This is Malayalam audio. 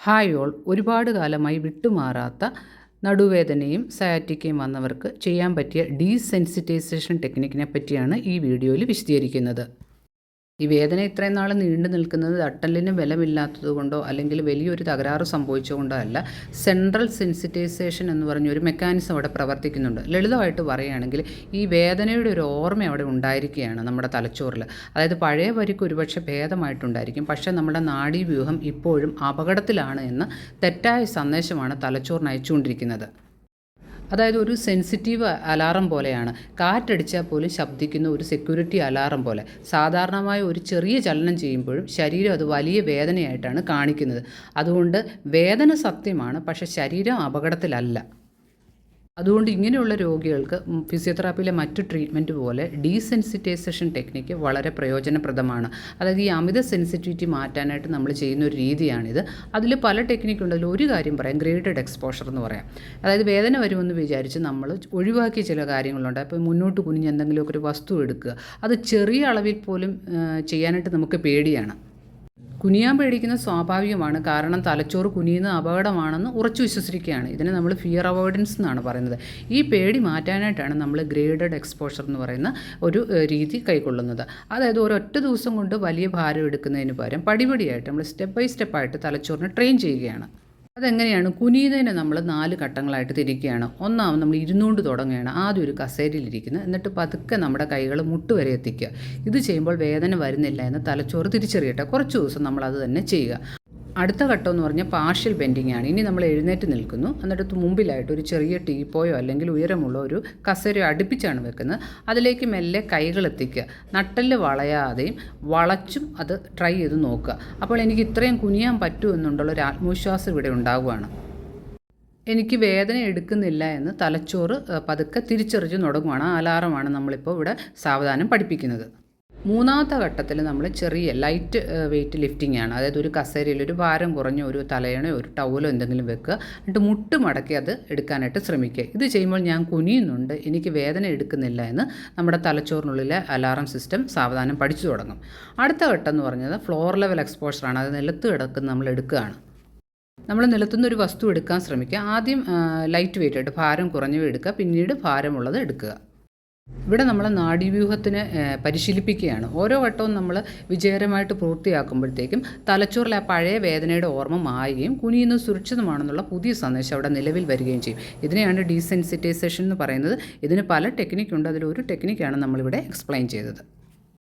ഹായ് ഓൾ, ഒരുപാട് കാലമായി വിട്ടുമാറാത്ത നടുവേദനയും സയാറ്റിക്കയും വന്നവർക്ക് ചെയ്യാൻ പറ്റിയ ഡീസെൻസിറ്റൈസേഷൻ ടെക്നിക്കിനെ പറ്റിയാണ് ഈ വീഡിയോയിൽ വിശദീകരിക്കുന്നത്. ഈ വേദന ഇത്രയും നാൾ നീണ്ടു നിൽക്കുന്നത് തട്ടലിന് ബലമില്ലാത്തത് കൊണ്ടോ അല്ലെങ്കിൽ വലിയൊരു തകരാറ് സംഭവിച്ചുകൊണ്ടോ അല്ല. സെൻട്രൽ സെൻസിറ്റൈസേഷൻ എന്ന് പറഞ്ഞൊരു മെക്കാനിസം അവിടെ പ്രവർത്തിക്കുന്നുണ്ട്. ലളിതമായിട്ട് പറയുകയാണെങ്കിൽ ഈ വേദനയുടെ ഒരു ഓർമ്മ അവിടെ ഉണ്ടായിരിക്കുകയാണ് നമ്മുടെ തലച്ചോറിൽ. അതായത് പഴയ പരിക്ക് ഒരുപക്ഷെ ഭേദമായിട്ടുണ്ടായിരിക്കും, പക്ഷേ നമ്മുടെ നാഡീവ്യൂഹം ഇപ്പോഴും അപകടത്തിലാണ് എന്ന തെറ്റായ സന്ദേശമാണ് തലച്ചോറിന് അയച്ചുകൊണ്ടിരിക്കുന്നത്. അതായത് ഒരു സെൻസിറ്റീവ് അലാറം പോലെയാണ്. കാറ്റടിച്ചാൽ പോലും ശബ്ദിക്കുന്ന ഒരു സെക്യൂരിറ്റി അലാറം പോലെ. സാധാരണമായ ഒരു ചെറിയ ചലനം ചെയ്യുമ്പോഴും ശരീരം അത് വലിയ വേദനയായിട്ടാണ് കാണിക്കുന്നത്. അതുകൊണ്ട് വേദന സത്യമാണ്, പക്ഷേ ശരീരം അപകടത്തിലല്ല. അതുകൊണ്ട് ഇങ്ങനെയുള്ള രോഗികൾക്ക് ഫിസിയോതെറാപ്പിയിലെ മറ്റു ട്രീറ്റ്മെൻറ്റ് പോലെ ഡീസെൻസിറ്റൈസേഷൻ ടെക്നിക്ക് വളരെ പ്രയോജനപ്രദമാണ്. അതായത് ഈ അമിത സെൻസിറ്റിവിറ്റി മാറ്റാനായിട്ട് നമ്മൾ ചെയ്യുന്ന ഒരു രീതിയാണിത്. അതിൽ പല ടെക്നിക്കുണ്ട്. അതിൽ ഒരു കാര്യം പറയാം, ഗ്രേഡഡ് എക്സ്പോഷർ എന്ന് പറയാം. അതായത് വേദന വരുമെന്ന് വിചാരിച്ച് നമ്മൾ ഒഴിവാക്കിയ ചില കാര്യങ്ങളുണ്ട്. അപ്പോൾ മുന്നോട്ട് കുനിഞ്ഞ് എന്തെങ്കിലുമൊക്കെ ഒരു വസ്തു എടുക്കുക, അത് ചെറിയ അളവിൽ പോലും ചെയ്യാനായിട്ട് നമുക്ക് പേടിയാണ്. കുനിയാൻ പേടിക്കുന്ന സ്വാഭാവികമാണ്, കാരണം തലച്ചോറ് കുനിയുന്ന അപകടമാണെന്ന് ഉറച്ചു വിശ്വസിക്കുകയാണ്. ഇതിനെ നമ്മൾ ഫിയർ അവോയ്ഡൻസ് എന്നാണ് പറയുന്നത്. ഈ പേടി മാറ്റാനായിട്ടാണ് നമ്മൾ ഗ്രേഡഡ് എക്സ്പോഷർ എന്ന് പറയുന്ന ഒരു രീതി കൈക്കൊള്ളുന്നത്. അതായത് ഒരൊറ്റ ദിവസം കൊണ്ട് വലിയ ഭാരം എടുക്കുന്നതിന് പകരം പടിപടിയായിട്ട് നമ്മൾ സ്റ്റെപ്പ് ബൈ സ്റ്റെപ്പായിട്ട് തലച്ചോറിനെ ട്രെയിൻ ചെയ്യുകയാണ്. അതെങ്ങനെയാണ്? കുനിയുന്നതിനെ നമ്മൾ 4 ഘട്ടങ്ങളായിട്ട് തിരിക്കുകയാണ്. ഒന്നാമത് നമ്മൾ ഇരുന്നുകൊണ്ട് തുടങ്ങുകയാണ്. ആദ്യം ഒരു കസേരയിലിരിക്കുന്നത്, എന്നിട്ട് പതുക്കെ നമ്മുടെ കൈകൾ മുട്ടുവരെ എത്തിക്കുക. ഇത് ചെയ്യുമ്പോൾ വേദന വരുന്നില്ല എന്ന് തലച്ചോറ് തിരിച്ചറിയട്ടെ. കുറച്ച് ദിവസം നമ്മൾ അത് തന്നെ ചെയ്യുക. അടുത്ത ഘട്ടം എന്ന് പറഞ്ഞാൽ പാർഷ്യൽ ബെൻഡിങ് ആണ്. ഇനി നമ്മൾ എഴുന്നേറ്റ് നിൽക്കുന്നു, എന്നിട്ട് മുമ്പിലായിട്ട് ഒരു ചെറിയ ടീപ്പോയോ അല്ലെങ്കിൽ ഉയരമുള്ള ഒരു കസേരയോ അടുപ്പിച്ചാണ് വെക്കുന്നത്. അതിലേക്ക് മെല്ലെ കൈകൾ എത്തിക്കുക. നട്ടെല്ല് വളയാതെയും വളച്ചും അത് ട്രൈ ചെയ്ത് നോക്കുക. അപ്പോൾ എനിക്ക് ഇത്രയും കുനിയാൻ പറ്റുമെന്നുള്ളൊരു ആത്മവിശ്വാസം ഇവിടെ ഉണ്ടാവുകയാണ്. എനിക്ക് വേദന എടുക്കുന്നില്ല എന്ന് തലച്ചോറ് പതുക്കെ തിരിച്ചറിഞ്ഞ് തുടങ്ങുകയാണ്. ആ അലാറമാണ് നമ്മളിപ്പോൾ ഇവിടെ സാവധാനം പഠിപ്പിക്കുന്നത്. മൂന്നാമത്തെ ഘട്ടത്തിൽ നമ്മൾ ചെറിയ ലൈറ്റ് വെയിറ്റ് ലിഫ്റ്റിംഗ് ആണ്. അതായത് ഒരു കസേരയിൽ ഒരു ഭാരം കുറഞ്ഞ ഒരു തലയണയോ ഒരു ടവലോ എന്തെങ്കിലും വെക്കുക, എന്നിട്ട് മുട്ട് മടക്കി അത് എടുക്കാനായിട്ട് ശ്രമിക്കുക. ഇത് ചെയ്യുമ്പോൾ ഞാൻ കുനിയുന്നുണ്ട്, എനിക്ക് വേദന എടുക്കുന്നില്ല എന്ന് നമ്മുടെ തലച്ചോറിനുള്ളിലെ അലാറം സിസ്റ്റം സാവധാനം പഠിച്ചു തുടങ്ങും. അടുത്ത ഘട്ടം എന്ന് പറഞ്ഞത് ഫ്ലോർ ലെവൽ എക്സ്പോഷറാണ്. അത് നിലത്ത് കിടക്കുന്ന നമ്മൾ എടുക്കുകയാണ്. നമ്മൾ നിലത്തുനിന്ന് ഒരു വസ്തു എടുക്കാൻ ശ്രമിക്കുക. ആദ്യം ലൈറ്റ് വെയിറ്റ് ആയിട്ട് ഭാരം കുറഞ്ഞവ എടുക്കുക, പിന്നീട് ഭാരമുള്ളത് എടുക്കുക. ഇവിടെ നമ്മൾ നാഡീവ്യൂഹത്തിന് പരിശീലിപ്പിക്കുകയാണ്. ഓരോ ഘട്ടവും നമ്മൾ വിജയകരമായിട്ട് പൂർത്തിയാക്കുമ്പോഴത്തേക്കും തലച്ചോറിൽ ആ പഴയ വേദനയുടെ ഓർമ്മ മായുകയും കുനിയുന്നത് സുരക്ഷിതമാണെന്നുള്ള പുതിയ സന്ദേശം അവിടെ നിലവിൽ വരികയും ചെയ്യും. ഇതിനെയാണ് ഡീസെൻസിറ്റൈസേഷൻ എന്ന് പറയുന്നത്. ഇതിന് പല ടെക്നിക്കുണ്ട്. അതിലൊരു ടെക്നിക്കാണ് നമ്മളിവിടെ എക്സ്പ്ലെയിൻ ചെയ്തത്.